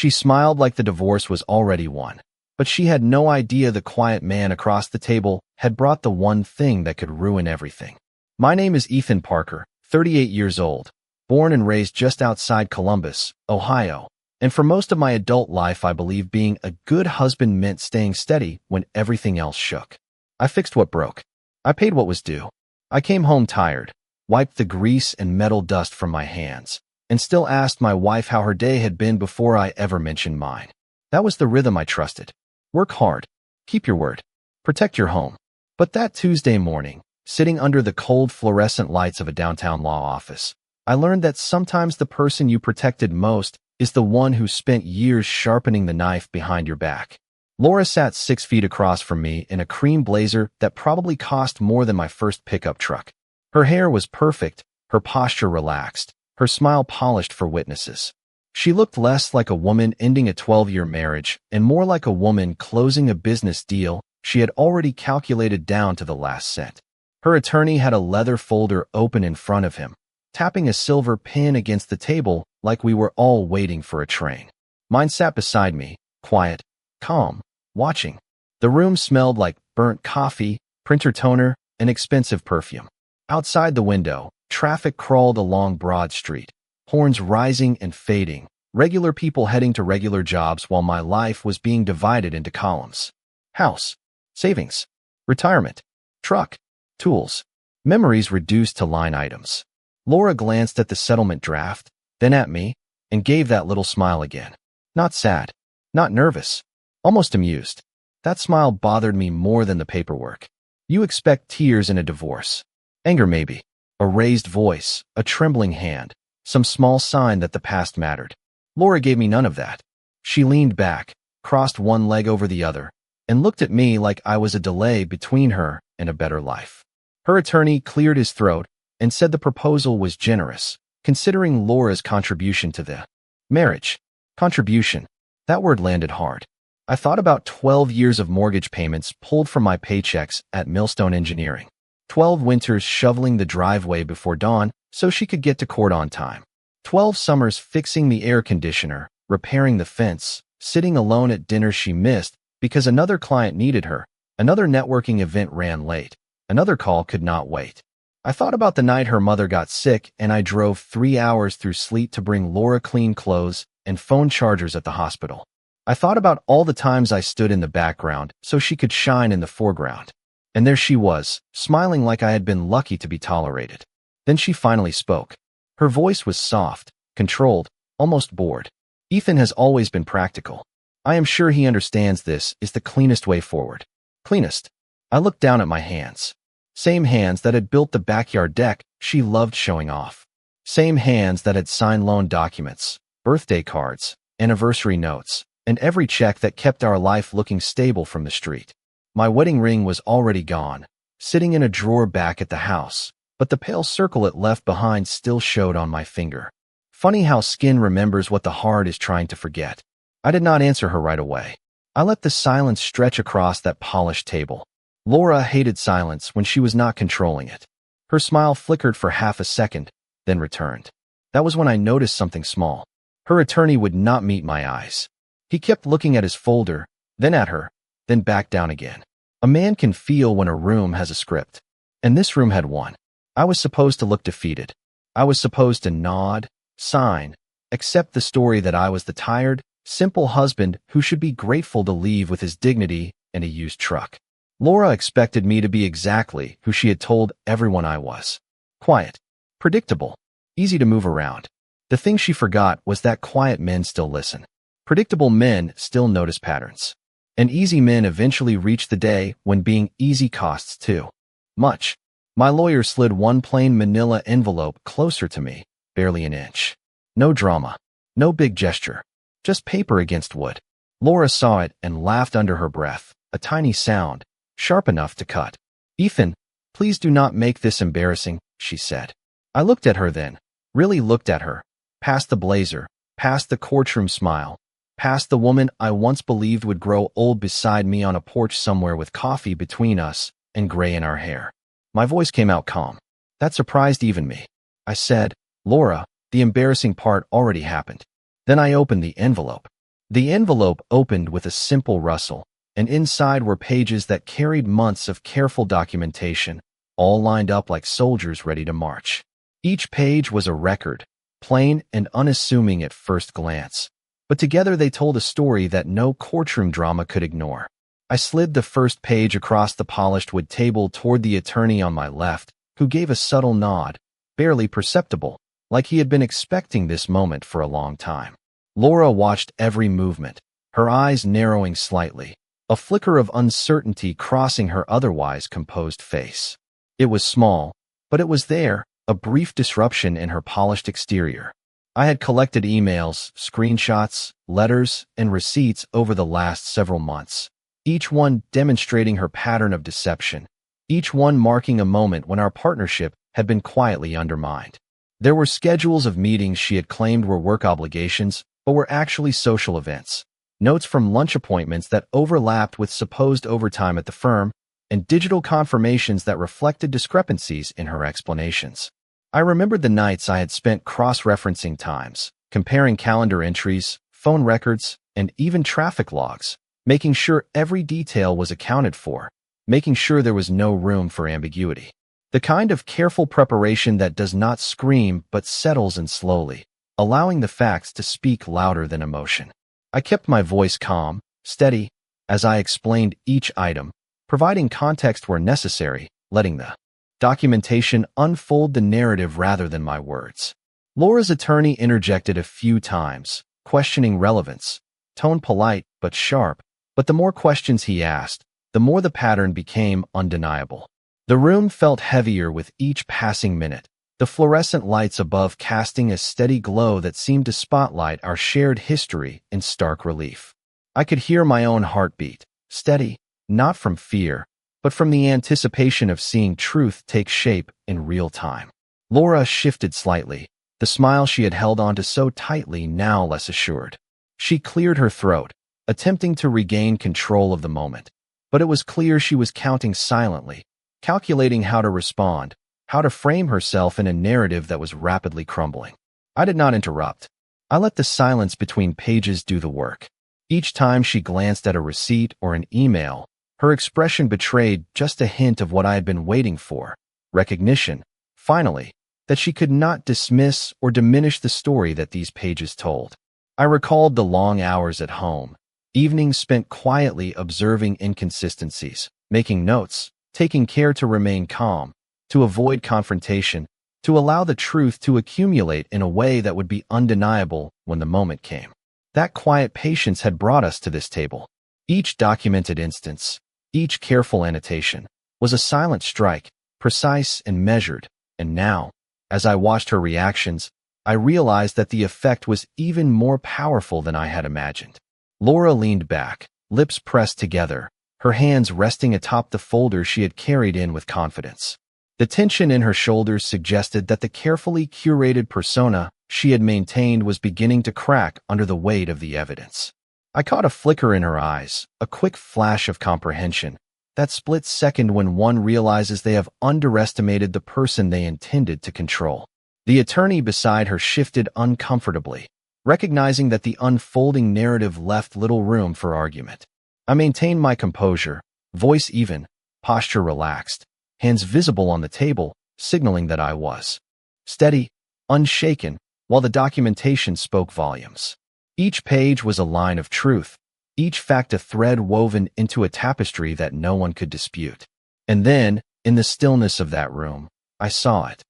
She smiled like the divorce was already won. But she had no idea the quiet man across the table had brought the one thing that could ruin everything. My name is Ethan Parker, 38 years old, born and raised just outside Columbus, Ohio. And for most of my adult life, I believe being a good husband meant staying steady when everything else shook. I fixed what broke. I paid what was due. I came home tired, wiped the grease and metal dust from my hands, and still asked my wife how her day had been before I ever mentioned mine. That was the rhythm I trusted. Work hard. Keep your word. Protect your home. But that Tuesday morning, sitting under the cold fluorescent lights of a downtown law office, I learned that sometimes the person you protected most is the one who spent years sharpening the knife behind your back. Laura sat 6 feet across from me in a cream blazer that probably cost more than my first pickup truck. Her hair was perfect, her posture relaxed, her smile polished for witnesses. She looked less like a woman ending a 12-year marriage and more like a woman closing a business deal she had already calculated down to the last cent. Her attorney had a leather folder open in front of him, tapping a silver pen against the table like we were all waiting for a train. Mine sat beside me, quiet, calm, watching. The room smelled like burnt coffee, printer toner, and expensive perfume. Outside the window, traffic crawled along Broad Street, horns rising and fading, regular people heading to regular jobs while my life was being divided into columns. House, savings, retirement, truck, tools, memories reduced to line items. Laura glanced at the settlement draft, then at me, and gave that little smile again. Not sad, not nervous, almost amused. That smile bothered me more than the paperwork. You expect tears in a divorce. Anger maybe. A raised voice, a trembling hand, some small sign that the past mattered. Laura gave me none of that. She leaned back, crossed one leg over the other, and looked at me like I was a delay between her and a better life. Her attorney cleared his throat and said the proposal was generous, considering Laura's contribution to the marriage. Contribution. That word landed hard. I thought about 12 years of mortgage payments pulled from my paychecks at Millstone Engineering. 12 winters shoveling the driveway before dawn so she could get to court on time. 12 summers fixing the air conditioner, repairing the fence, sitting alone at dinner she missed because another client needed her, another networking event ran late, another call could not wait. I thought about the night her mother got sick and I drove 3 hours through sleet to bring Laura clean clothes and phone chargers at the hospital. I thought about all the times I stood in the background so she could shine in the foreground. And there she was, smiling like I had been lucky to be tolerated. Then she finally spoke. Her voice was soft, controlled, almost bored. Ethan has always been practical. I am sure he understands this is the cleanest way forward. Cleanest. I looked down at my hands. Same hands that had built the backyard deck she loved showing off. Same hands that had signed loan documents, birthday cards, anniversary notes, and every check that kept our life looking stable from the street. My wedding ring was already gone, sitting in a drawer back at the house, but the pale circle it left behind still showed on my finger. Funny how skin remembers what the heart is trying to forget. I did not answer her right away. I let the silence stretch across that polished table. Laura hated silence when she was not controlling it. Her smile flickered for half a second, then returned. That was when I noticed something small. Her attorney would not meet my eyes. He kept looking at his folder, then at her, then back down again. A man can feel when a room has a script. And this room had one. I was supposed to look defeated. I was supposed to nod, sign, accept the story that I was the tired, simple husband who should be grateful to leave with his dignity and a used truck. Laura expected me to be exactly who she had told everyone I was. Quiet, predictable, easy to move around. The thing she forgot was that quiet men still listen. Predictable men still notice patterns. And easy men eventually reach the day when being easy costs too much. My lawyer slid one plain manila envelope closer to me, barely an inch. No drama, no big gesture, just paper against wood. Laura saw it and laughed under her breath, a tiny sound, sharp enough to cut. "Ethan, please do not make this embarrassing," she said. I looked at her then, really looked at her, past the blazer, past the courtroom smile, past the woman I once believed would grow old beside me on a porch somewhere with coffee between us and gray in our hair. My voice came out calm. That surprised even me. I said, "Laura, the embarrassing part already happened." Then I opened the envelope. The envelope opened with a simple rustle, and inside were pages that carried months of careful documentation, all lined up like soldiers ready to march. Each page was a record, plain and unassuming at first glance, but together they told a story that no courtroom drama could ignore. I slid the first page across the polished wood table toward the attorney on my left, who gave a subtle nod, barely perceptible, like he had been expecting this moment for a long time. Laura watched every movement, her eyes narrowing slightly, a flicker of uncertainty crossing her otherwise composed face. It was small, but it was there, a brief disruption in her polished exterior. I had collected emails, screenshots, letters, and receipts over the last several months, each one demonstrating her pattern of deception, each one marking a moment when our partnership had been quietly undermined. There were schedules of meetings she had claimed were work obligations, but were actually social events, notes from lunch appointments that overlapped with supposed overtime at the firm, and digital confirmations that reflected discrepancies in her explanations. I remembered the nights I had spent cross-referencing times, comparing calendar entries, phone records, and even traffic logs, making sure every detail was accounted for, making sure there was no room for ambiguity. The kind of careful preparation that does not scream but settles in slowly, allowing the facts to speak louder than emotion. I kept my voice calm, steady, as I explained each item, providing context where necessary, letting the documentation unfold the narrative rather than my words. Laura's attorney interjected a few times, questioning relevance, tone polite but sharp, but the more questions he asked, the more the pattern became undeniable. The room felt heavier with each passing minute, the fluorescent lights above casting a steady glow that seemed to spotlight our shared history in stark relief. I could hear my own heartbeat, steady, not from fear, but from the anticipation of seeing truth take shape in real time. Laura shifted slightly, the smile she had held onto so tightly now less assured. She cleared her throat, attempting to regain control of the moment, but it was clear she was counting silently, calculating how to respond, how to frame herself in a narrative that was rapidly crumbling. I did not interrupt. I let the silence between pages do the work. Each time she glanced at a receipt or an email, her expression betrayed just a hint of what I had been waiting for, recognition, finally, that she could not dismiss or diminish the story that these pages told. I recalled the long hours at home, evenings spent quietly observing inconsistencies, making notes, taking care to remain calm, to avoid confrontation, to allow the truth to accumulate in a way that would be undeniable when the moment came. That quiet patience had brought us to this table. Each documented instance, each careful annotation, was a silent strike, precise and measured, and now, as I watched her reactions, I realized that the effect was even more powerful than I had imagined. Laura leaned back, lips pressed together, her hands resting atop the folder she had carried in with confidence. The tension in her shoulders suggested that the carefully curated persona she had maintained was beginning to crack under the weight of the evidence. I caught a flicker in her eyes, a quick flash of comprehension, that split second when one realizes they have underestimated the person they intended to control. The attorney beside her shifted uncomfortably, recognizing that the unfolding narrative left little room for argument. I maintained my composure, voice even, posture relaxed, hands visible on the table, signaling that I was steady, unshaken, while the documentation spoke volumes. Each page was a line of truth, each fact a thread woven into a tapestry that no one could dispute. And then, in the stillness of that room, I saw it.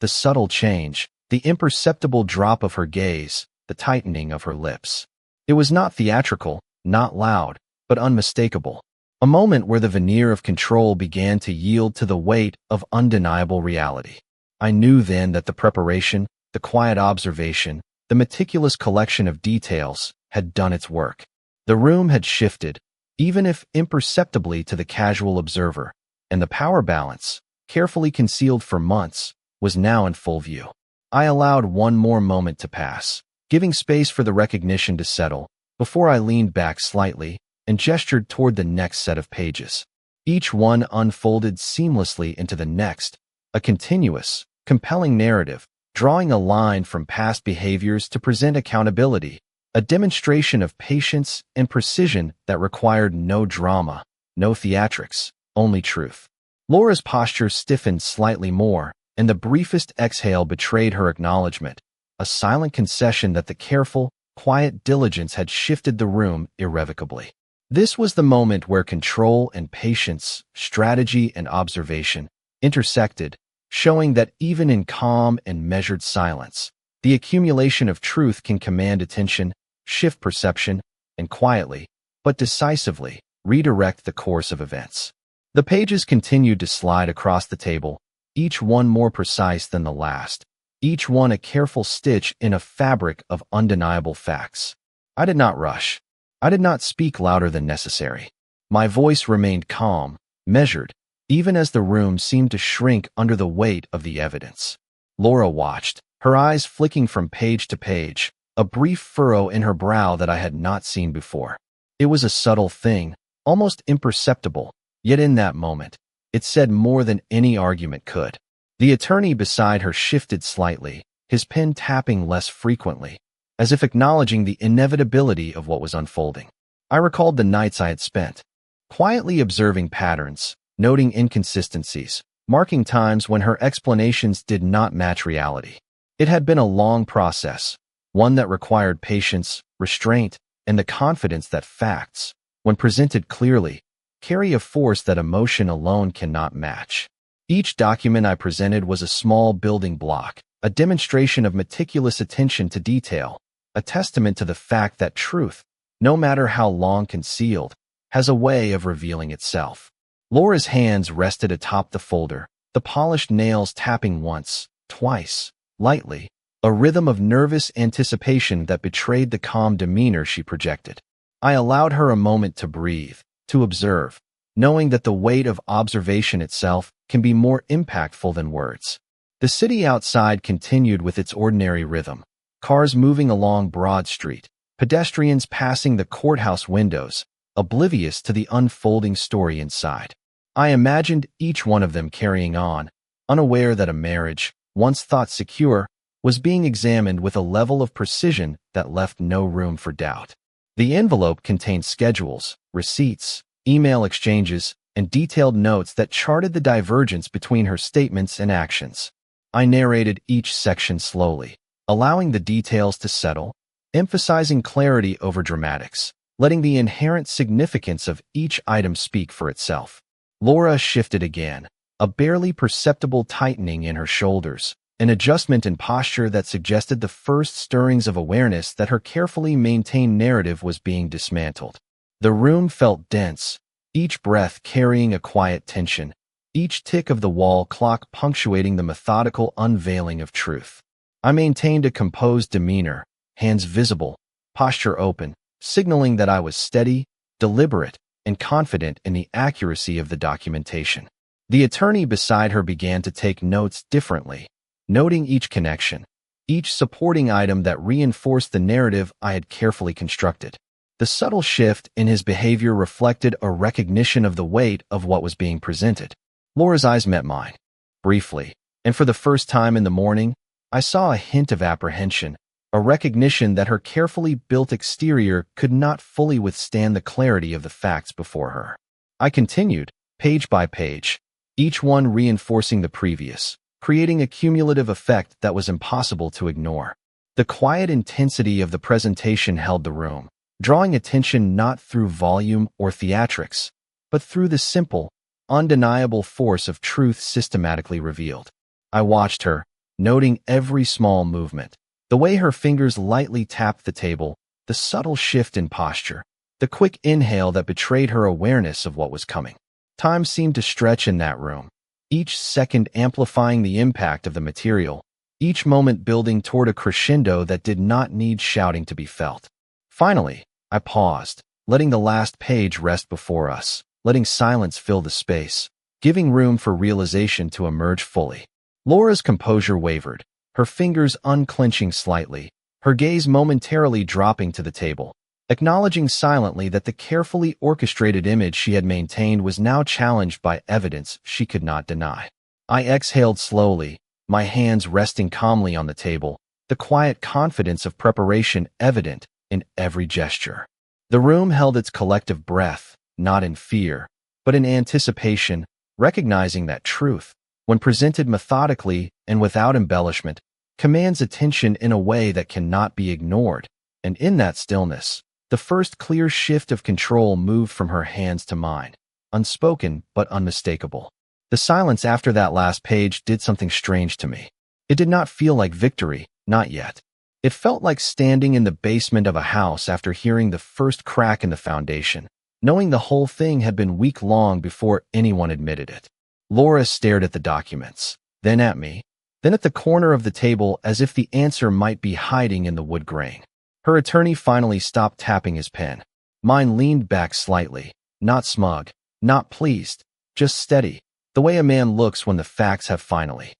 The subtle change, the imperceptible drop of her gaze, the tightening of her lips. It was not theatrical, not loud, but unmistakable. A moment where the veneer of control began to yield to the weight of undeniable reality. I knew then that the preparation, the quiet observation, the meticulous collection of details had done its work. The room had shifted, even if imperceptibly to the casual observer, and the power balance, carefully concealed for months, was now in full view. I allowed one more moment to pass, giving space for the recognition to settle, before I leaned back slightly and gestured toward the next set of pages. Each one unfolded seamlessly into the next, a continuous, compelling narrative, drawing a line from past behaviors to present accountability, a demonstration of patience and precision that required no drama, no theatrics, only truth. Laura's posture stiffened slightly more, and the briefest exhale betrayed her acknowledgement, a silent concession that the careful, quiet diligence had shifted the room irrevocably. This was the moment where control and patience, strategy and observation intersected, showing that even in calm and measured silence, the accumulation of truth can command attention, shift perception, and quietly, but decisively, redirect the course of events. The pages continued to slide across the table, each one more precise than the last, each one a careful stitch in a fabric of undeniable facts. I did not rush. I did not speak louder than necessary. My voice remained calm, measured, even as the room seemed to shrink under the weight of the evidence. Laura watched, her eyes flicking from page to page, a brief furrow in her brow that I had not seen before. It was a subtle thing, almost imperceptible, yet in that moment, it said more than any argument could. The attorney beside her shifted slightly, his pen tapping less frequently, as if acknowledging the inevitability of what was unfolding. I recalled the nights I had spent, quietly observing patterns, noting inconsistencies, marking times when her explanations did not match reality. It had been a long process, one that required patience, restraint, and the confidence that facts, when presented clearly, carry a force that emotion alone cannot match. Each document I presented was a small building block, a demonstration of meticulous attention to detail, a testament to the fact that truth, no matter how long concealed, has a way of revealing itself. Laura's hands rested atop the folder, the polished nails tapping once, twice, lightly, a rhythm of nervous anticipation that betrayed the calm demeanor she projected. I allowed her a moment to breathe, to observe, knowing that the weight of observation itself can be more impactful than words. The city outside continued with its ordinary rhythm, cars moving along Broad Street, pedestrians passing the courthouse windows, oblivious to the unfolding story inside. I imagined each one of them carrying on, unaware that a marriage, once thought secure, was being examined with a level of precision that left no room for doubt. The envelope contained schedules, receipts, email exchanges, and detailed notes that charted the divergence between her statements and actions. I narrated each section slowly, allowing the details to settle, emphasizing clarity over dramatics, letting the inherent significance of each item speak for itself. Laura shifted again, a barely perceptible tightening in her shoulders, an adjustment in posture that suggested the first stirrings of awareness that her carefully maintained narrative was being dismantled. The room felt dense, each breath carrying a quiet tension, each tick of the wall clock punctuating the methodical unveiling of truth. I maintained a composed demeanor, hands visible, posture open, signaling that I was steady, deliberate, and confident in the accuracy of the documentation. The attorney beside her began to take notes differently, noting each connection, each supporting item that reinforced the narrative I had carefully constructed. The subtle shift in his behavior reflected a recognition of the weight of what was being presented. Laura's eyes met mine, briefly, and for the first time in the morning, I saw a hint of apprehension, a recognition that her carefully built exterior could not fully withstand the clarity of the facts before her. I continued, page by page, each one reinforcing the previous, creating a cumulative effect that was impossible to ignore. The quiet intensity of the presentation held the room, drawing attention not through volume or theatrics, but through the simple, undeniable force of truth systematically revealed. I watched her, noting every small movement, the way her fingers lightly tapped the table, the subtle shift in posture, the quick inhale that betrayed her awareness of what was coming. Time seemed to stretch in that room, each second amplifying the impact of the material, each moment building toward a crescendo that did not need shouting to be felt. Finally, I paused, letting the last page rest before us, letting silence fill the space, giving room for realization to emerge fully. Laura's composure wavered, her fingers unclenching slightly, her gaze momentarily dropping to the table, acknowledging silently that the carefully orchestrated image she had maintained was now challenged by evidence she could not deny. I exhaled slowly, my hands resting calmly on the table, the quiet confidence of preparation evident in every gesture. The room held its collective breath, not in fear, but in anticipation, recognizing that truth, when presented methodically and without embellishment, commands attention in a way that cannot be ignored. And in that stillness, the first clear shift of control moved from her hands to mine, unspoken but unmistakable. The silence after that last page did something strange to me. It did not feel like victory, not yet. It felt like standing in the basement of a house after hearing the first crack in the foundation, knowing the whole thing had been week-long before anyone admitted it. Laura stared at the documents, then at me, then at the corner of the table as if the answer might be hiding in the wood grain. Her attorney finally stopped tapping his pen. Mine leaned back slightly, not smug, not pleased, just steady, the way a man looks when the facts have finally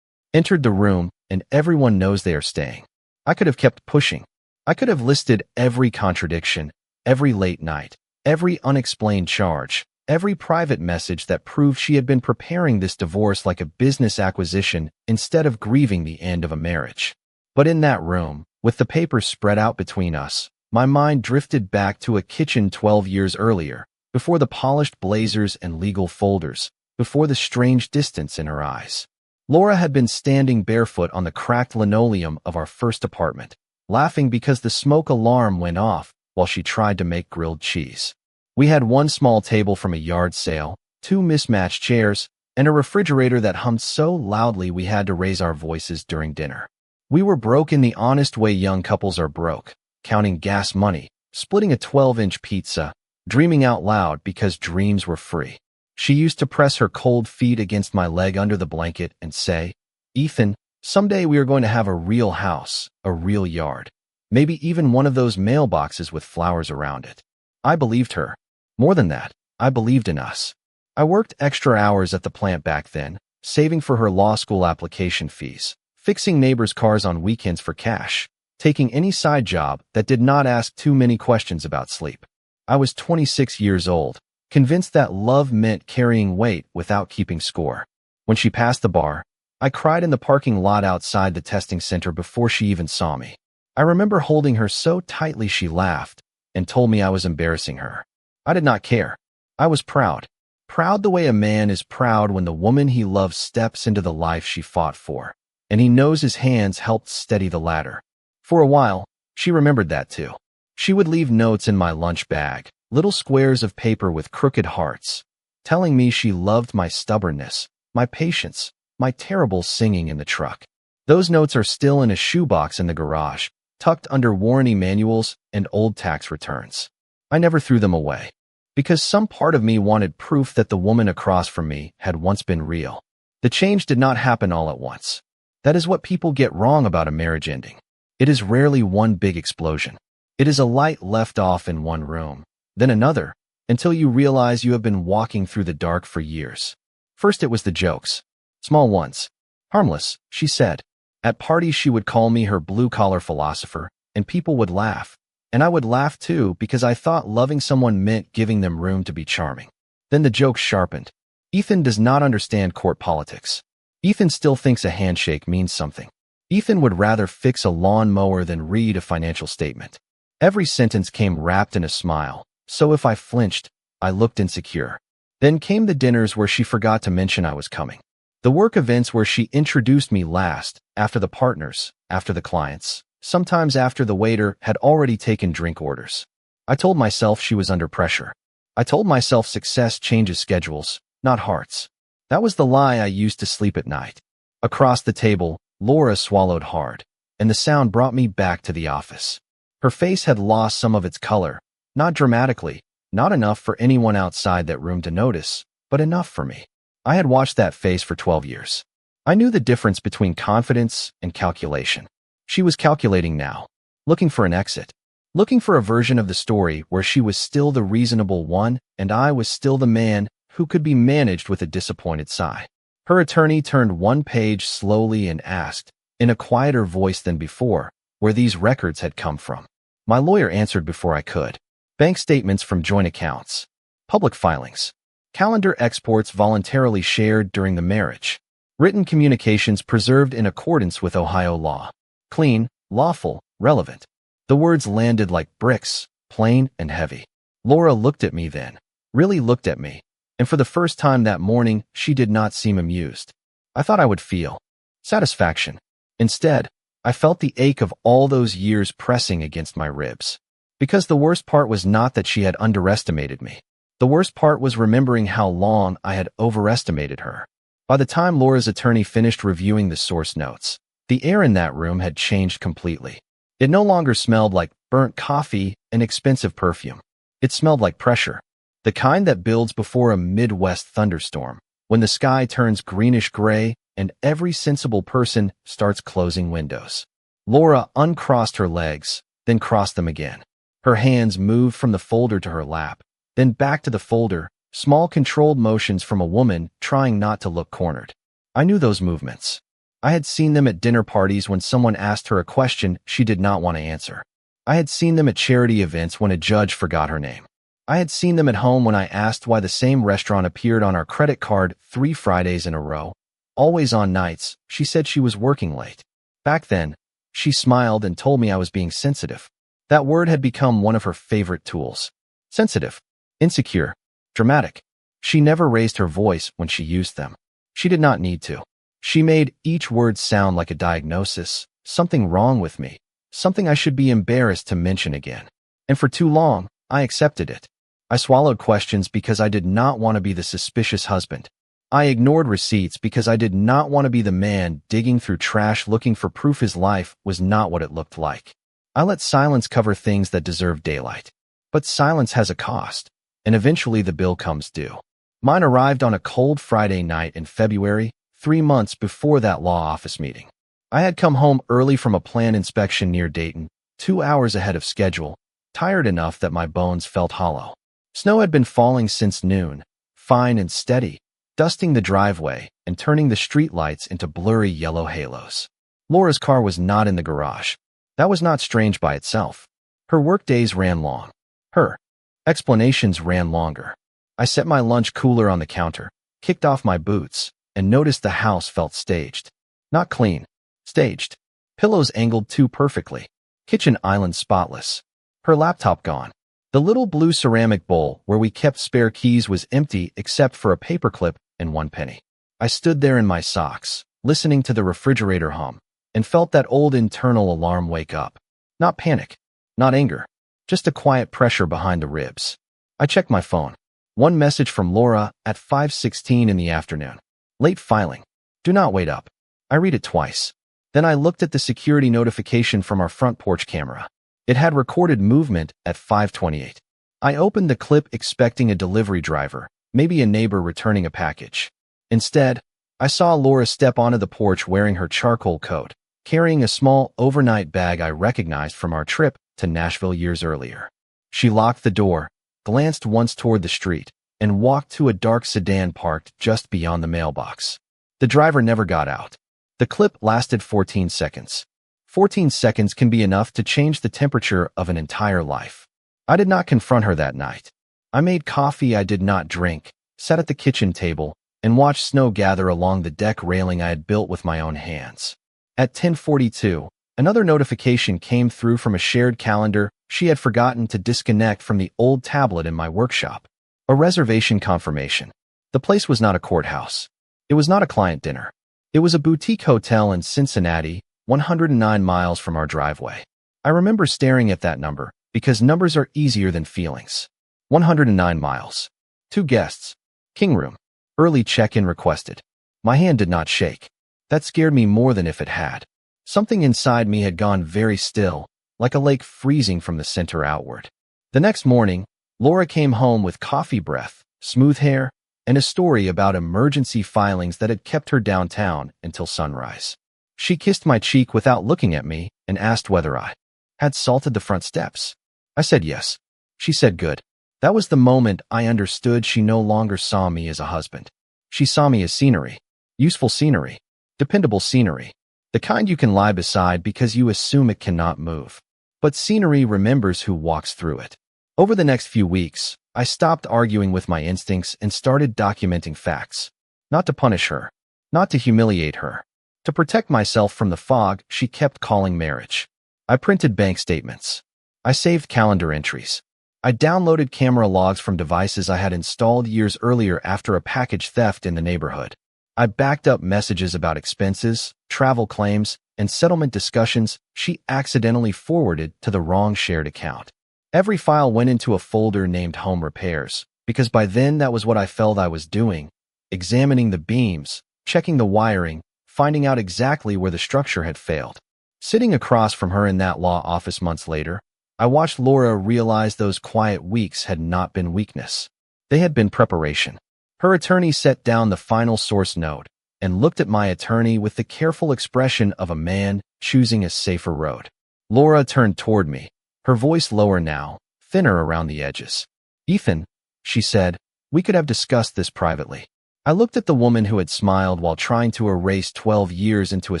entered the room and everyone knows they are staying. I could have kept pushing. I could have listed every contradiction, every late night, every unexplained charge, every private message that proved she had been preparing this divorce like a business acquisition instead of grieving the end of a marriage. But in that room, with the papers spread out between us, my mind drifted back to a kitchen 12 years earlier, before the polished blazers and legal folders, before the strange distance in her eyes. Laura had been standing barefoot on the cracked linoleum of our first apartment, laughing because the smoke alarm went off while she tried to make grilled cheese. We had one small table from a yard sale, two mismatched chairs, and a refrigerator that hummed so loudly we had to raise our voices during dinner. We were broke in the honest way young couples are broke, counting gas money, splitting a 12-inch pizza, dreaming out loud because dreams were free. She used to press her cold feet against my leg under the blanket and say, "Ethan, someday we are going to have a real house, a real yard. Maybe even one of those mailboxes with flowers around it." I believed her. More than that, I believed in us. I worked extra hours at the plant back then, saving for her law school application fees, fixing neighbors' cars on weekends for cash, taking any side job that did not ask too many questions about sleep. I was 26 years old, convinced that love meant carrying weight without keeping score. When she passed the bar, I cried in the parking lot outside the testing center before she even saw me. I remember holding her so tightly she laughed and told me I was embarrassing her. I did not care. I was proud. Proud the way a man is proud when the woman he loves steps into the life she fought for, and he knows his hands helped steady the ladder. For a while, she remembered that too. She would leave notes in my lunch bag, little squares of paper with crooked hearts, telling me she loved my stubbornness, my patience, my terrible singing in the truck. Those notes are still in a shoebox in the garage, tucked under warranty manuals and old tax returns. I never threw them away, because some part of me wanted proof that the woman across from me had once been real. The change did not happen all at once. That is what people get wrong about a marriage ending. It is rarely one big explosion. It is a light left off in one room, then another, until you realize you have been walking through the dark for years. First it was the jokes. Small ones. Harmless, she said. At parties she would call me her blue-collar philosopher, and people would laugh. And I would laugh too because I thought loving someone meant giving them room to be charming. Then the jokes sharpened. Ethan does not understand court politics. Ethan still thinks a handshake means something. Ethan would rather fix a lawn mower than read a financial statement. Every sentence came wrapped in a smile, so if I flinched, I looked insecure. Then came the dinners where she forgot to mention I was coming. The work events where she introduced me last, after the partners, after the clients, sometimes after the waiter had already taken drink orders. I told myself she was under pressure. I told myself success changes schedules, not hearts. That was the lie I used to sleep at night. Across the table, Laura swallowed hard, and the sound brought me back to the office. Her face had lost some of its color, not dramatically, not enough for anyone outside that room to notice, but enough for me. I had watched that face for 12 years. I knew the difference between confidence and calculation. She was calculating now, looking for an exit, looking for a version of the story where she was still the reasonable one and I was still the man who could be managed with a disappointed sigh. Her attorney turned one page slowly and asked, in a quieter voice than before, where these records had come from. My lawyer answered before I could. Bank statements from joint accounts, public filings, calendar exports voluntarily shared during the marriage, written communications preserved in accordance with Ohio law. Clean, lawful, relevant. The words landed like bricks, plain and heavy. Laura looked at me then, really looked at me, and for the first time that morning, she did not seem amused. I thought I would feel satisfaction. Instead, I felt the ache of all those years pressing against my ribs. Because the worst part was not that she had underestimated me. The worst part was remembering how long I had overestimated her. By the time Laura's attorney finished reviewing the source notes, the air in that room had changed completely. It no longer smelled like burnt coffee and expensive perfume. It smelled like pressure, the kind that builds before a Midwest thunderstorm, when the sky turns greenish-gray and every sensible person starts closing windows. Laura uncrossed her legs, then crossed them again. Her hands moved from the folder to her lap, then back to the folder, small controlled motions from a woman trying not to look cornered. I knew those movements. I had seen them at dinner parties when someone asked her a question she did not want to answer. I had seen them at charity events when a judge forgot her name. I had seen them at home when I asked why the same restaurant appeared on our credit card 3 Fridays in a row. Always on nights, she said she was working late. Back then, she smiled and told me I was being sensitive. That word had become one of her favorite tools. Sensitive, insecure, dramatic. She never raised her voice when she used them. She did not need to. She made each word sound like a diagnosis, something wrong with me, something I should be embarrassed to mention again. And for too long, I accepted it. I swallowed questions because I did not want to be the suspicious husband. I ignored receipts because I did not want to be the man digging through trash looking for proof his life was not what it looked like. I let silence cover things that deserve daylight. But silence has a cost, and eventually the bill comes due. Mine arrived on a cold Friday night in February, 3 months before that law office meeting. I had come home early from a planned inspection near Dayton, 2 hours ahead of schedule, tired enough that my bones felt hollow. Snow had been falling since noon, fine and steady, dusting the driveway and turning the streetlights into blurry yellow halos. Laura's car was not in the garage. That was not strange by itself. Her work days ran long. Her explanations ran longer. I set my lunch cooler on the counter, kicked off my boots, and noticed the house felt staged. Not clean. Staged. Pillows angled too perfectly. Kitchen island spotless. Her laptop gone. The little blue ceramic bowl where we kept spare keys was empty except for a paperclip and 1 penny. I stood there in my socks, listening to the refrigerator hum, and felt that old internal alarm wake up. Not panic. Not anger. Just a quiet pressure behind the ribs. I checked my phone. 1 message from Laura at 5:16 in the afternoon. Late filing. Do not wait up. I read it twice. Then I looked at the security notification from our front porch camera. It had recorded movement at 5:28. I opened the clip expecting a delivery driver, maybe a neighbor returning a package. Instead, I saw Laura step onto the porch wearing her charcoal coat, carrying a small overnight bag I recognized from our trip to Nashville years earlier. She locked the door, glanced once toward the street, and walked to a dark sedan parked just beyond the mailbox. The driver never got out. The clip lasted 14 seconds. 14 seconds can be enough to change the temperature of an entire life. I did not confront her that night. I made coffee I did not drink, sat at the kitchen table, and watched snow gather along the deck railing I had built with my own hands. At 10:42, another notification came through from a shared calendar she had forgotten to disconnect from the old tablet in my workshop. A reservation confirmation. The place was not a courthouse. It was not a client dinner. It was a boutique hotel in Cincinnati, 109 miles from our driveway. I remember staring at that number, because numbers are easier than feelings. 109 miles. 2 guests. King room. Early check-in requested. My hand did not shake. That scared me more than if it had. Something inside me had gone very still, like a lake freezing from the center outward. The next morning, Laura came home with coffee breath, smooth hair, and a story about emergency filings that had kept her downtown until sunrise. She kissed my cheek without looking at me and asked whether I had salted the front steps. I said yes. She said good. That was the moment I understood she no longer saw me as a husband. She saw me as scenery. Useful scenery. Dependable scenery. The kind you can lie beside because you assume it cannot move. But scenery remembers who walks through it. Over the next few weeks, I stopped arguing with my instincts and started documenting facts. Not to punish her. Not to humiliate her. To protect myself from the fog she kept calling marriage. I printed bank statements. I saved calendar entries. I downloaded camera logs from devices I had installed years earlier after a package theft in the neighborhood. I backed up messages about expenses, travel claims, and settlement discussions she accidentally forwarded to the wrong shared account. Every file went into a folder named Home Repairs, because by then that was what I felt I was doing, examining the beams, checking the wiring, finding out exactly where the structure had failed. Sitting across from her in that law office months later, I watched Laura realize those quiet weeks had not been weakness. They had been preparation. Her attorney set down the final source note and looked at my attorney with the careful expression of a man choosing a safer road. Laura turned toward me, her voice lower now, thinner around the edges. "Ethan," she said, "we could have discussed this privately." I looked at the woman who had smiled while trying to erase 12 years into a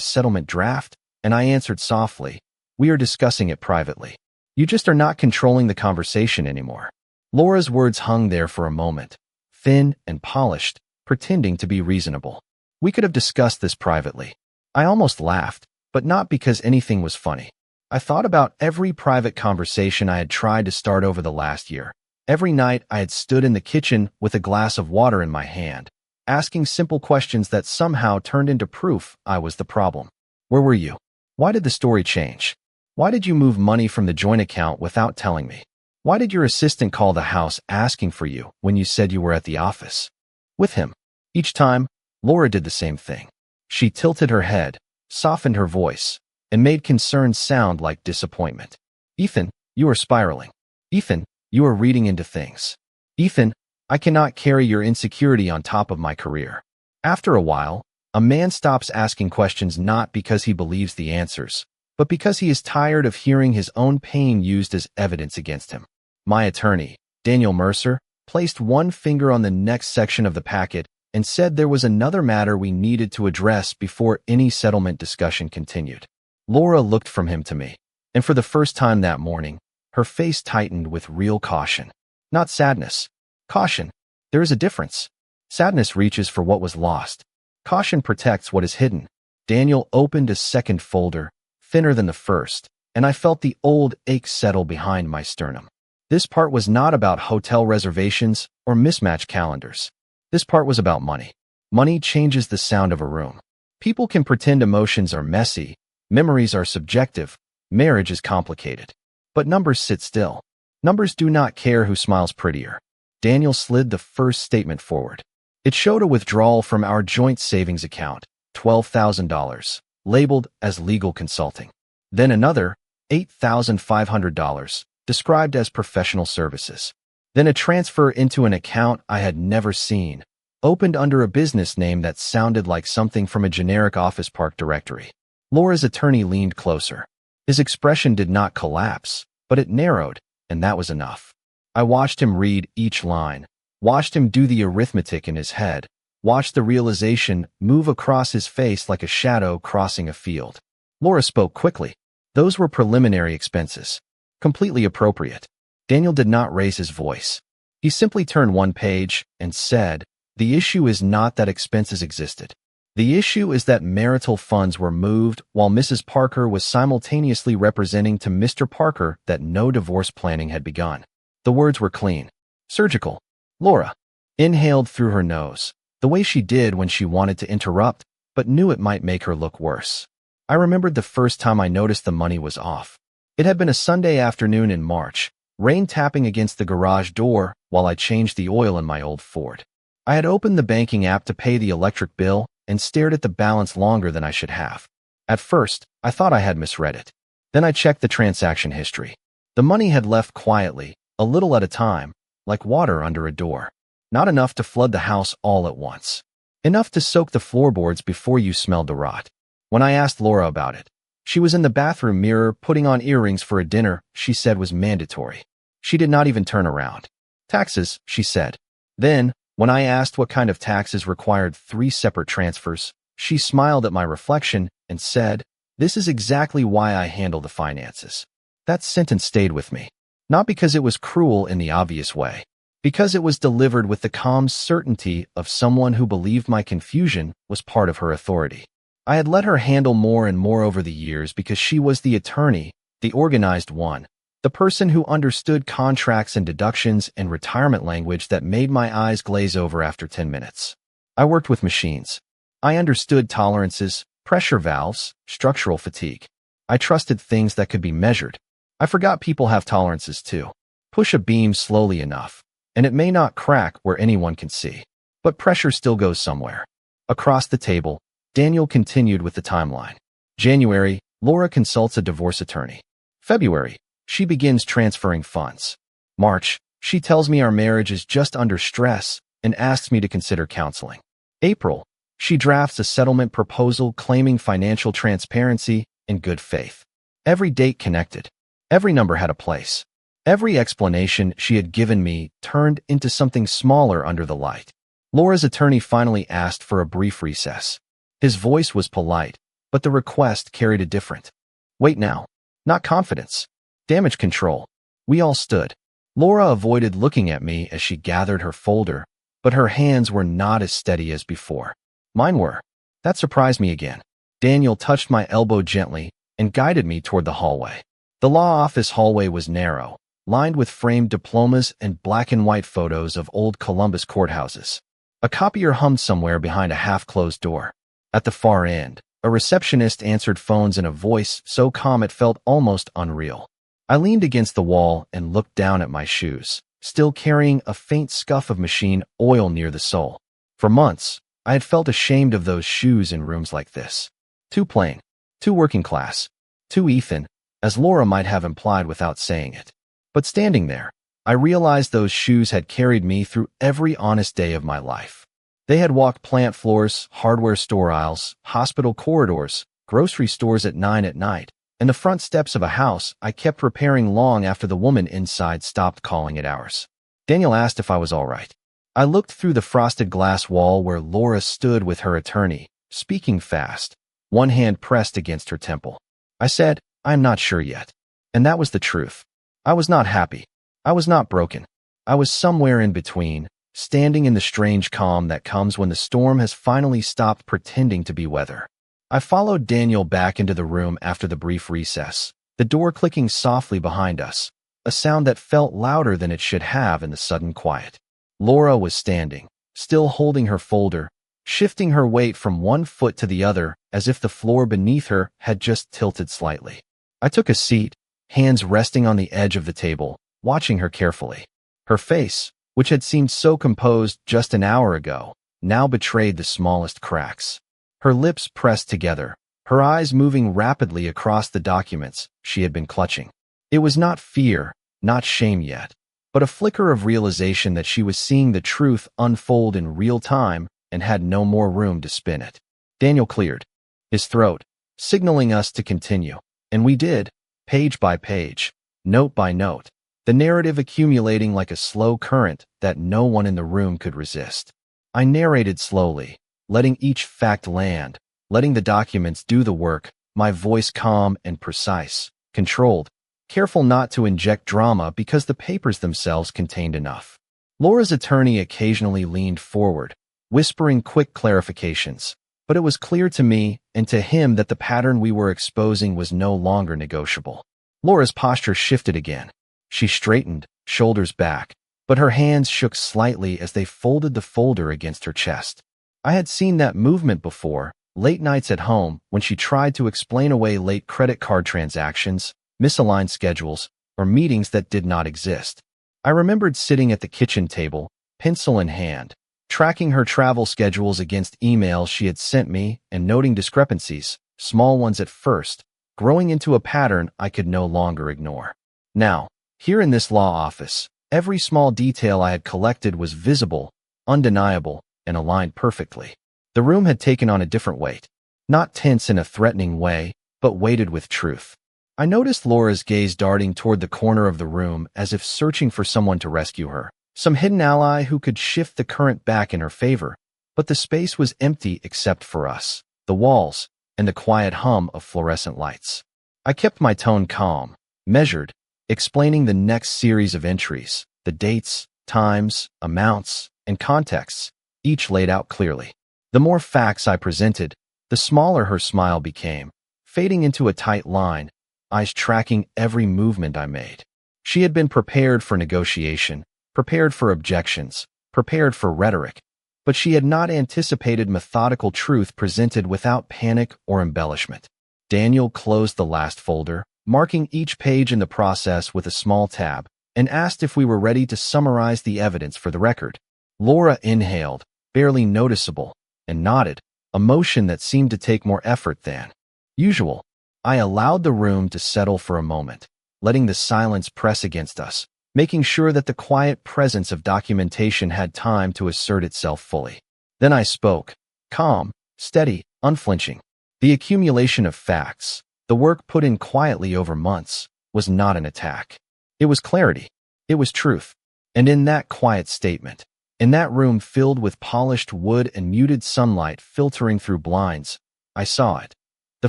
settlement draft, and I answered softly, "We are discussing it privately. You just are not controlling the conversation anymore." Laura's words hung there for a moment, thin and polished, pretending to be reasonable. "We could have discussed this privately." I almost laughed, but not because anything was funny. I thought about every private conversation I had tried to start over the last year. Every night I had stood in the kitchen with a glass of water in my hand, asking simple questions that somehow turned into proof I was the problem. Where were you? Why did the story change? Why did you move money from the joint account without telling me? Why did your assistant call the house asking for you when you said you were at the office? With him. Each time, Laura did the same thing. She tilted her head, softened her voice, and made concern sound like disappointment. "Ethan, you are spiraling. Ethan, you are reading into things. Ethan, I cannot carry your insecurity on top of my career." After a while, a man stops asking questions not because he believes the answers, but because he is tired of hearing his own pain used as evidence against him. My attorney, Daniel Mercer, placed one finger on the next section of the packet and said there was another matter we needed to address before any settlement discussion continued. Laura looked from him to me, and for the first time that morning, her face tightened with real caution. Not sadness. Caution. There is a difference. Sadness reaches for what was lost. Caution protects what is hidden. Daniel opened a second folder, thinner than the first, and I felt the old ache settle behind my sternum. This part was not about hotel reservations or mismatched calendars. This part was about money. Money changes the sound of a room. People can pretend emotions are messy, memories are subjective, marriage is complicated. But numbers sit still. Numbers do not care who smiles prettier. Daniel slid the first statement forward. It showed a withdrawal from our joint savings account, $12,000, labeled as legal consulting. Then another, $8,500, described as professional services. Then a transfer into an account I had never seen, opened under a business name that sounded like something from a generic office park directory. Laura's attorney leaned closer. His expression did not collapse, but it narrowed, and that was enough. I watched him read each line, watched him do the arithmetic in his head, watched the realization move across his face like a shadow crossing a field. Laura spoke quickly. Those were preliminary expenses. Completely appropriate. Daniel did not raise his voice. He simply turned one page and said, "The issue is not that expenses existed. The issue is that marital funds were moved while Mrs. Parker was simultaneously representing to Mr. Parker that no divorce planning had begun." The words were clean. Surgical. Laura inhaled through her nose, the way she did when she wanted to interrupt, but knew it might make her look worse. I remembered the first time I noticed the money was off. It had been a Sunday afternoon in March, rain tapping against the garage door while I changed the oil in my old Ford. I had opened the banking app to pay the electric bill and stared at the balance longer than I should have. At first, I thought I had misread it. Then I checked the transaction history. The money had left quietly, a little at a time, like water under a door. Not enough to flood the house all at once. Enough to soak the floorboards before you smelled the rot. When I asked Laura about it, she was in the bathroom mirror putting on earrings for a dinner she said was mandatory. She did not even turn around. "Taxes," she said. Then, when I asked what kind of taxes required 3 separate transfers, she smiled at my reflection and said, "This is exactly why I handle the finances." That sentence stayed with me. Not because it was cruel in the obvious way, because it was delivered with the calm certainty of someone who believed my confusion was part of her authority. I had let her handle more and more over the years because she was the attorney, the organized one, the person who understood contracts and deductions and retirement language that made my eyes glaze over after 10 minutes. I worked with machines. I understood tolerances, pressure valves, structural fatigue. I trusted things that could be measured. I forgot people have tolerances too. Push a beam slowly enough, and it may not crack where anyone can see. But pressure still goes somewhere. Across the table, Daniel continued with the timeline. January, Laura consults a divorce attorney. February, she begins transferring funds. March, she tells me our marriage is just under stress and asks me to consider counseling. April, she drafts a settlement proposal claiming financial transparency and good faith. Every date connected. Every number had a place. Every explanation she had given me turned into something smaller under the light. Laura's attorney finally asked for a brief recess. His voice was polite, but the request carried a different weight now. Not confidence. Damage control. We all stood. Laura avoided looking at me as she gathered her folder, but her hands were not as steady as before. Mine were. That surprised me again. Daniel touched my elbow gently and guided me toward the hallway. The law office hallway was narrow, lined with framed diplomas and black and white photos of old Columbus courthouses. A copier hummed somewhere behind a half-closed door. At the far end, a receptionist answered phones in a voice so calm it felt almost unreal. I leaned against the wall and looked down at my shoes, still carrying a faint scuff of machine oil near the sole. For months, I had felt ashamed of those shoes in rooms like this. Too plain, too working class, too Ethan, as Laura might have implied without saying it. But standing there, I realized those shoes had carried me through every honest day of my life. They had walked plant floors, hardware store aisles, hospital corridors, grocery stores at 9 at night, and the front steps of a house I kept repairing long after the woman inside stopped calling it ours. Daniel asked if I was all right. I looked through the frosted glass wall where Laura stood with her attorney, speaking fast, one hand pressed against her temple. I said, "I'm not sure yet." And that was the truth. I was not happy. I was not broken. I was somewhere in between, standing in the strange calm that comes when the storm has finally stopped pretending to be weather. I followed Daniel back into the room after the brief recess, the door clicking softly behind us, a sound that felt louder than it should have in the sudden quiet. Laura was standing, still holding her folder, shifting her weight from one foot to the other as if the floor beneath her had just tilted slightly. I took a seat, hands resting on the edge of the table, watching her carefully. Her face, which had seemed so composed just an hour ago, now betrayed the smallest cracks. Her lips pressed together, her eyes moving rapidly across the documents she had been clutching. It was not fear, not shame yet, but a flicker of realization that she was seeing the truth unfold in real time and had no more room to spin it. Daniel cleared his throat, signaling us to continue, and we did, page by page, note by note, the narrative accumulating like a slow current that no one in the room could resist. I narrated slowly, letting each fact land, letting the documents do the work, my voice calm and precise, controlled, careful not to inject drama because the papers themselves contained enough. Laura's attorney occasionally leaned forward, whispering quick clarifications, but it was clear to me and to him that the pattern we were exposing was no longer negotiable. Laura's posture shifted again. She straightened, shoulders back, but her hands shook slightly as they folded the folder against her chest. I had seen that movement before, late nights at home when she tried to explain away late credit card transactions, misaligned schedules, or meetings that did not exist. I remembered sitting at the kitchen table, pencil in hand, tracking her travel schedules against emails she had sent me and noting discrepancies, small ones at first, growing into a pattern I could no longer ignore. Now, here in this law office, every small detail I had collected was visible, undeniable, and aligned perfectly. The room had taken on a different weight, not tense in a threatening way, but weighted with truth. I noticed Laura's gaze darting toward the corner of the room as if searching for someone to rescue her, some hidden ally who could shift the current back in her favor, but the space was empty except for us, the walls, and the quiet hum of fluorescent lights. I kept my tone calm, measured, explaining the next series of entries, the dates, times, amounts, and contexts, each laid out clearly. The more facts I presented, the smaller her smile became, fading into a tight line, eyes tracking every movement I made. She had been prepared for negotiation, prepared for objections, prepared for rhetoric, but she had not anticipated methodical truth presented without panic or embellishment. Daniel closed the last folder, marking each page in the process with a small tab, and asked if we were ready to summarize the evidence for the record. Laura inhaled, barely noticeable, and nodded, a motion that seemed to take more effort than usual. I allowed the room to settle for a moment, letting the silence press against us, making sure that the quiet presence of documentation had time to assert itself fully. Then I spoke, calm, steady, unflinching. The accumulation of facts, the work put in quietly over months, was not an attack. It was clarity. It was truth. And in that quiet statement, in that room filled with polished wood and muted sunlight filtering through blinds, I saw it. The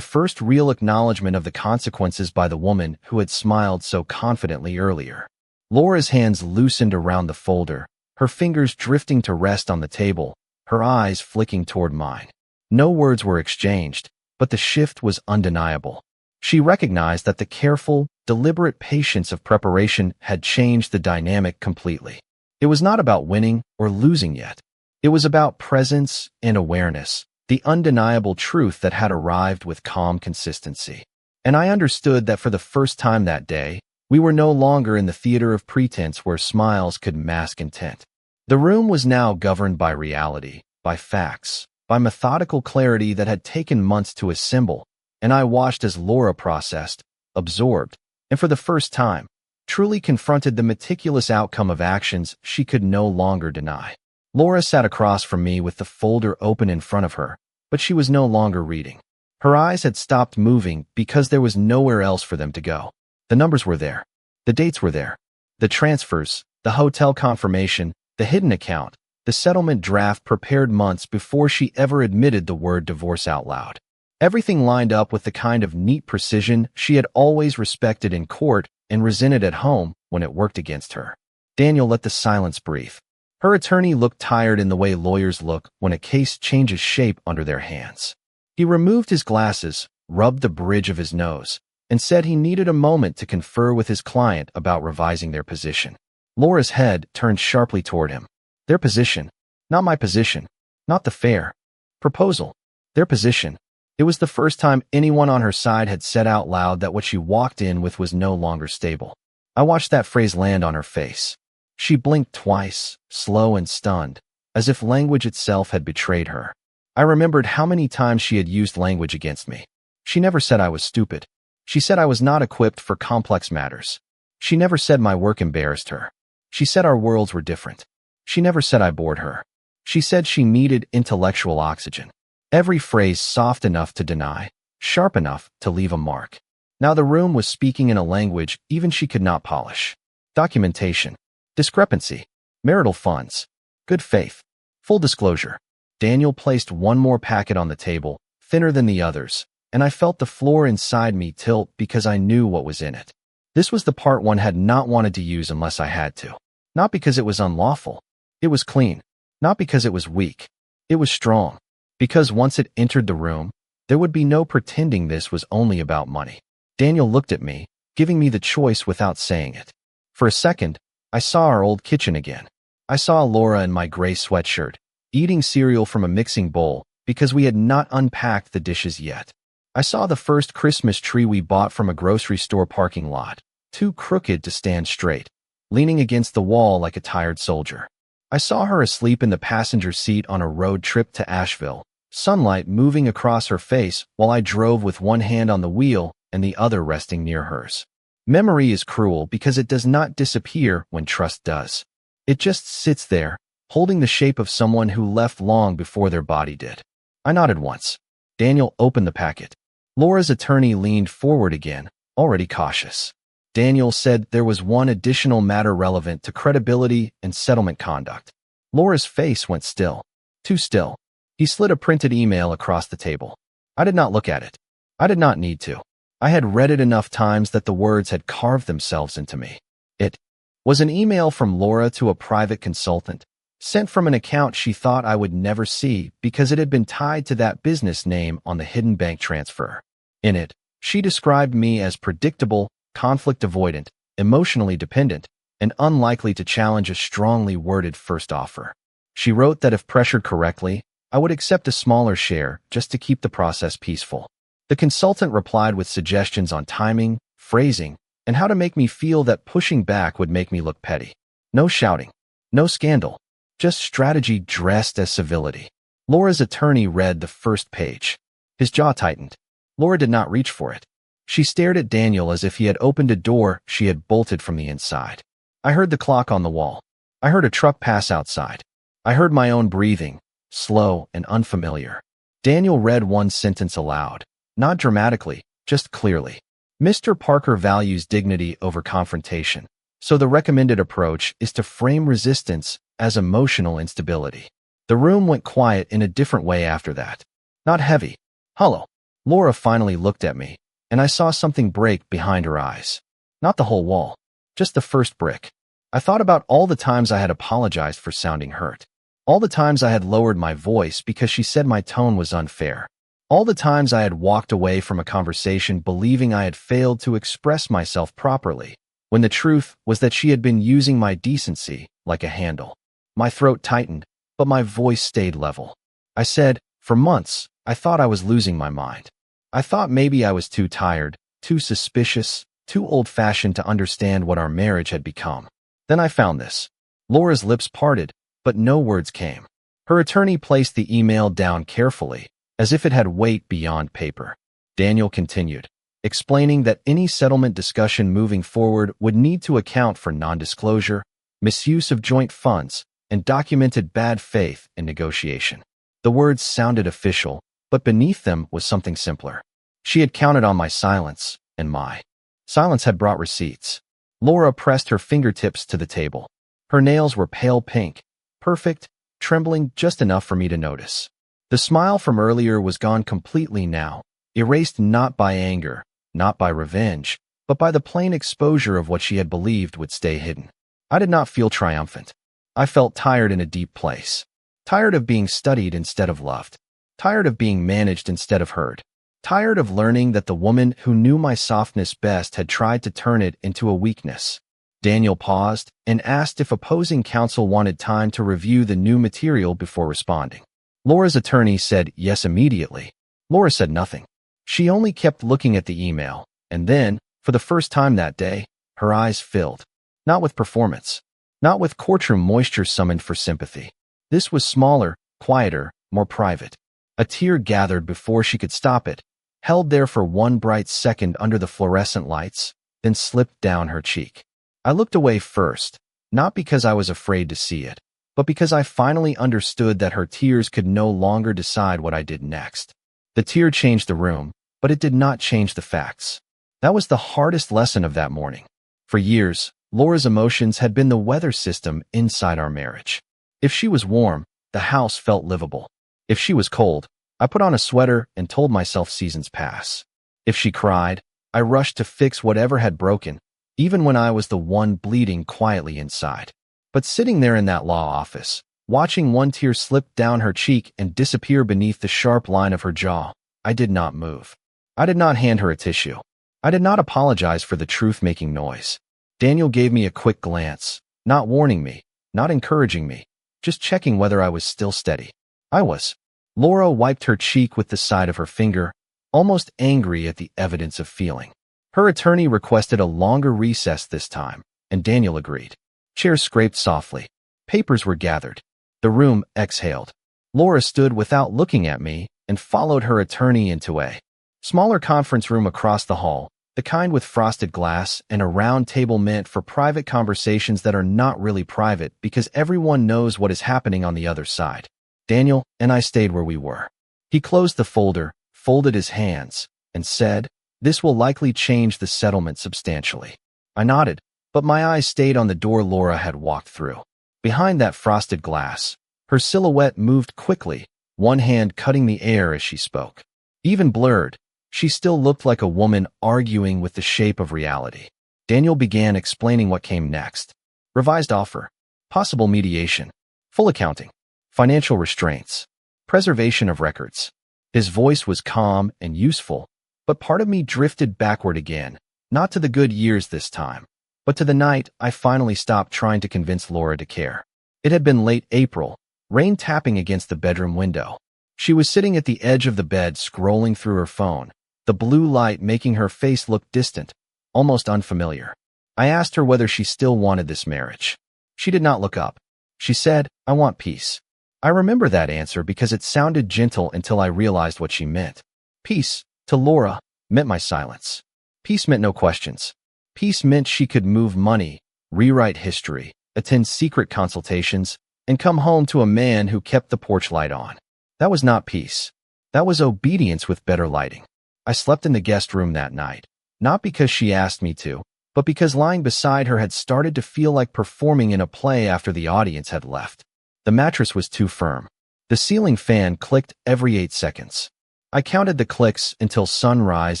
first real acknowledgement of the consequences by the woman who had smiled so confidently earlier. Laura's hands loosened around the folder, her fingers drifting to rest on the table, her eyes flicking toward mine. No words were exchanged, but the shift was undeniable. She recognized that the careful, deliberate patience of preparation had changed the dynamic completely. It was not about winning or losing yet. It was about presence and awareness, the undeniable truth that had arrived with calm consistency. And I understood that for the first time that day, we were no longer in the theater of pretense where smiles could mask intent. The room was now governed by reality, by facts, by methodical clarity that had taken months to assemble, and I watched as Laura processed, absorbed, and for the first time, truly confronted the meticulous outcome of actions she could no longer deny. Laura sat across from me with the folder open in front of her, but she was no longer reading. Her eyes had stopped moving because there was nowhere else for them to go. The numbers were there. The dates were there. The transfers, the hotel confirmation, the hidden account, the settlement draft prepared months before she ever admitted the word divorce out loud. Everything lined up with the kind of neat precision she had always respected in court and resented at home when it worked against her. Daniel let the silence breathe. Her attorney looked tired in the way lawyers look when a case changes shape under their hands. He removed his glasses, rubbed the bridge of his nose, and said he needed a moment to confer with his client about revising their position. Laura's head turned sharply toward him. Their position, not my position, not the fair proposal. Their position. It was the first time anyone on her side had said out loud that what she walked in with was no longer stable. I watched that phrase land on her face. She blinked twice, slow and stunned, as if language itself had betrayed her. I remembered how many times she had used language against me. She never said I was stupid. She said I was not equipped for complex matters. She never said my work embarrassed her. She said our worlds were different. She never said I bored her. She said she needed intellectual oxygen. Every phrase soft enough to deny, sharp enough to leave a mark. Now the room was speaking in a language even she could not polish. Documentation. Discrepancy. Marital funds. Good faith. Full disclosure. Daniel placed one more packet on the table, thinner than the others, and I felt the floor inside me tilt because I knew what was in it. This was the part one had not wanted to use unless I had to. Not because it was unlawful. It was clean. Not because it was weak. It was strong. Because once it entered the room, there would be no pretending this was only about money. Daniel looked at me, giving me the choice without saying it. For a second, I saw our old kitchen again. I saw Laura in my gray sweatshirt, eating cereal from a mixing bowl because we had not unpacked the dishes yet. I saw the first Christmas tree we bought from a grocery store parking lot, too crooked to stand straight, leaning against the wall like a tired soldier. I saw her asleep in the passenger seat on a road trip to Asheville, sunlight moving across her face while I drove with one hand on the wheel and the other resting near hers. Memory is cruel because it does not disappear when trust does. It just sits there, holding the shape of someone who left long before their body did. I nodded once. Daniel opened the packet. Laura's attorney leaned forward again, already cautious. Daniel said there was one additional matter relevant to credibility and settlement conduct. Laura's face went still. Too still. He slid a printed email across the table. I did not look at it. I did not need to. I had read it enough times that the words had carved themselves into me. It was an email from Laura to a private consultant, sent from an account she thought I would never see because it had been tied to that business name on the hidden bank transfer. In it, She described me as predictable, conflict avoidant, emotionally dependent, and unlikely to challenge a strongly worded first offer. She wrote that if pressured correctly, I would accept a smaller share just to keep the process peaceful. The consultant replied with suggestions on timing, phrasing, and how to make me feel that pushing back would make me look petty. No shouting. No scandal. Just strategy dressed as civility. Laura's attorney read the first page. His jaw tightened. Laura did not reach for it. She stared at Daniel as if he had opened a door she had bolted from the inside. I heard the clock on the wall. I heard a truck pass outside. I heard my own breathing, slow and unfamiliar. Daniel read one sentence aloud, not dramatically, just clearly. Mr. Parker values dignity over confrontation, so the recommended approach is to frame resistance as emotional instability. The room went quiet in a different way after that. Not heavy, hollow. Laura finally looked at me, and I saw something break behind her eyes. Not the whole wall, just the first brick. I thought about all the times I had apologized for sounding hurt. All the times I had lowered my voice because she said my tone was unfair. All the times I had walked away from a conversation believing I had failed to express myself properly, when the truth was that she had been using my decency like a handle. My throat tightened, but my voice stayed level. I said, for months, I thought I was losing my mind. I thought maybe I was too tired, too suspicious, too old-fashioned to understand what our marriage had become. Then I found this. Laura's lips parted, but no words came. Her attorney placed the email down carefully, as if it had weight beyond paper. Daniel continued, explaining that any settlement discussion moving forward would need to account for non-disclosure, misuse of joint funds, and documented bad faith in negotiation. The words sounded official, but beneath them was something simpler. She had counted on my silence, and my silence had brought receipts. Laura pressed her fingertips to the table. Her nails were pale pink, perfect, trembling just enough for me to notice. The smile from earlier was gone completely now, erased not by anger, not by revenge, but by the plain exposure of what she had believed would stay hidden. I did not feel triumphant. I felt tired in a deep place. Tired of being studied instead of loved. Tired of being managed instead of heard. Tired of learning that the woman who knew my softness best had tried to turn it into a weakness. Daniel paused and asked if opposing counsel wanted time to review the new material before responding. Laura's attorney said yes immediately. Laura said nothing. She only kept looking at the email, and then, for the first time that day, her eyes filled. Not with performance. Not with courtroom moisture summoned for sympathy. This was smaller, quieter, more private. A tear gathered before she could stop it, held there for one bright second under the fluorescent lights, then slipped down her cheek. I looked away first, not because I was afraid to see it, but because I finally understood that her tears could no longer decide what I did next. The tear changed the room, but it did not change the facts. That was the hardest lesson of that morning. For years, Laura's emotions had been the weather system inside our marriage. If she was warm, the house felt livable. If she was cold, I put on a sweater and told myself seasons pass. If she cried, I rushed to fix whatever had broken, even when I was the one bleeding quietly inside. But sitting there in that law office, watching one tear slip down her cheek and disappear beneath the sharp line of her jaw, I did not move. I did not hand her a tissue. I did not apologize for the truth-making noise. Daniel gave me a quick glance, not warning me, not encouraging me, just checking whether I was still steady. I was. Laura wiped her cheek with the side of her finger, almost angry at the evidence of feeling. Her attorney requested a longer recess this time, and Daniel agreed. Chairs scraped softly. Papers were gathered. The room exhaled. Laura stood without looking at me and followed her attorney into a smaller conference room across the hall, the kind with frosted glass and a round table meant for private conversations that are not really private because everyone knows what is happening on the other side. Daniel and I stayed where we were. He closed the folder, folded his hands, and said, "This will likely change the settlement substantially." I nodded, but my eyes stayed on the door Laura had walked through. Behind that frosted glass, her silhouette moved quickly, one hand cutting the air as she spoke. Even blurred, she still looked like a woman arguing with the shape of reality. Daniel began explaining what came next. Revised offer, possible mediation, full accounting, financial restraints, preservation of records. His voice was calm and useful, But part of me drifted backward again, not to the good years this time, but to the night I finally stopped trying to convince Laura to care. It had been late April, rain tapping against the bedroom window. She was sitting at the edge of the bed scrolling through her phone, the blue light making her face look distant, almost unfamiliar. I asked her whether she still wanted this marriage. She did not look up. She said, "I want peace." I remember that answer because it sounded gentle until I realized what she meant. Peace, to Laura, meant my silence. Peace meant no questions. Peace meant she could move money, rewrite history, attend secret consultations, and come home to a man who kept the porch light on. That was not peace. That was obedience with better lighting. I slept in the guest room that night, not because she asked me to, but because lying beside her had started to feel like performing in a play after the audience had left. The mattress was too firm. The ceiling fan clicked every 8 seconds. I counted the clicks until sunrise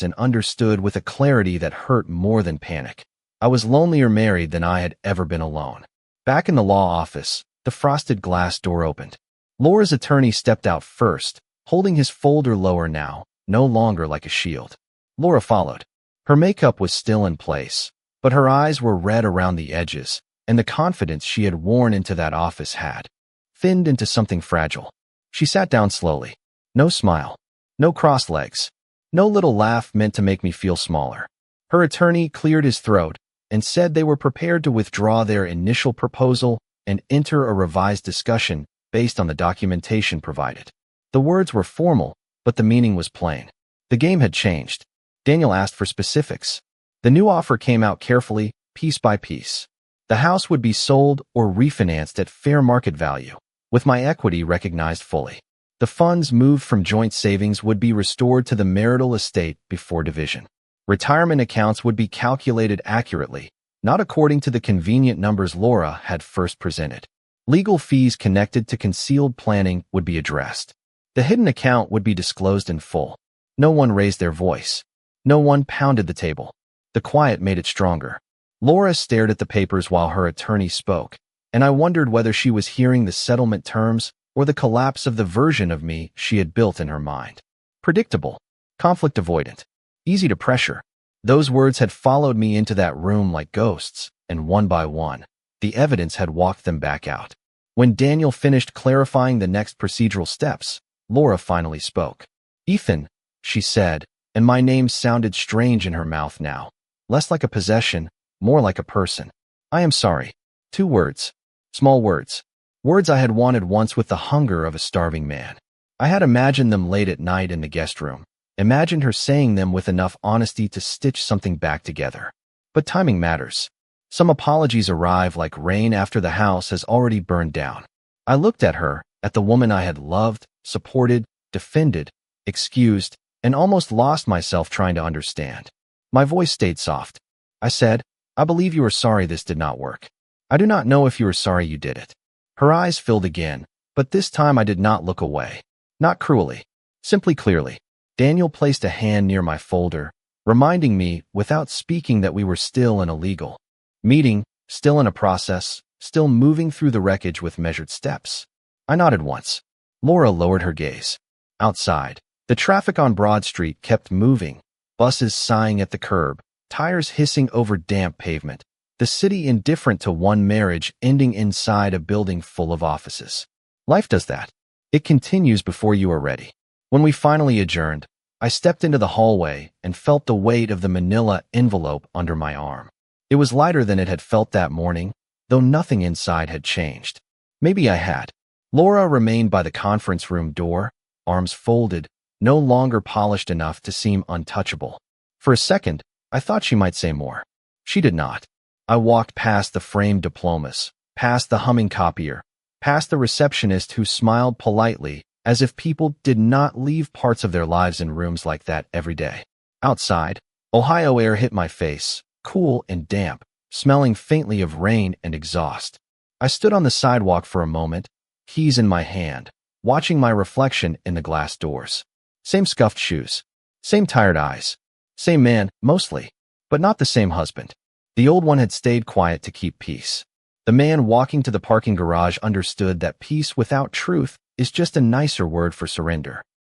and understood with a clarity that hurt more than panic. I was lonelier married than I had ever been alone. Back in the law office, the frosted glass door opened. Laura's attorney stepped out first, holding his folder lower now, no longer like a shield. Laura followed. Her makeup was still in place, but her eyes were red around the edges, and the confidence she had worn into that office had thinned into something fragile. She sat down slowly. No smile. No crossed legs. No little laugh meant to make me feel smaller. Her attorney cleared his throat and said they were prepared to withdraw their initial proposal and enter a revised discussion based on the documentation provided. The words were formal, but the meaning was plain. The game had changed. Daniel asked for specifics. The new offer came out carefully, piece by piece. The house would be sold or refinanced at fair market value, with my equity recognized fully. The funds moved from joint savings would be restored to the marital estate before division. Retirement accounts would be calculated accurately, not according to the convenient numbers Laura had first presented. Legal fees connected to concealed planning would be addressed. The hidden account would be disclosed in full. No one raised their voice. No one pounded the table. The quiet made it stronger. Laura stared at the papers while her attorney spoke, and I wondered whether she was hearing the settlement terms or the collapse of the version of me she had built in her mind. Predictable, conflict avoidant, easy to pressure. Those words had followed me into that room like ghosts, and one by one, the evidence had walked them back out. When Daniel finished clarifying the next procedural steps, Laura finally spoke. "Ethan," she said, and my name sounded strange in her mouth now, less like a possession, more like a person. "I am sorry." 2 words. Small words. Words I had wanted once with the hunger of a starving man. I had imagined them late at night in the guest room, imagined her saying them with enough honesty to stitch something back together. But timing matters. Some apologies arrive like rain after the house has already burned down. I looked at her, at the woman I had loved, supported, defended, excused, and almost lost myself trying to understand. My voice stayed soft. I said, "I believe you are sorry this did not work. I do not know if you are sorry you did it." Her eyes filled again, but this time I did not look away. Not cruelly, simply clearly. Daniel placed a hand near my folder, reminding me, without speaking, that we were still in a legal meeting, still in a process, still moving through the wreckage with measured steps. I nodded once. Laura lowered her gaze. Outside, the traffic on Broad Street kept moving, buses sighing at the curb, tires hissing over damp pavement, the city indifferent to one marriage ending inside a building full of offices. Life does that. It continues before you are ready. When we finally adjourned, I stepped into the hallway and felt the weight of the manila envelope under my arm. It was lighter than it had felt that morning, though nothing inside had changed. Maybe I had. Laura remained by the conference room door, arms folded, no longer polished enough to seem untouchable. For a second, I thought she might say more. She did not. I walked past the framed diplomas, past the humming copier, past the receptionist who smiled politely, as if people did not leave parts of their lives in rooms like that every day. Outside, Ohio air hit my face, cool and damp, smelling faintly of rain and exhaust. I stood on the sidewalk for a moment, keys in my hand, watching my reflection in the glass doors. Same scuffed shoes, same tired eyes, same man, mostly, but not the same husband. The old one had stayed quiet to keep peace. The man walking to the parking garage understood that peace without truth is just a nicer word for surrender.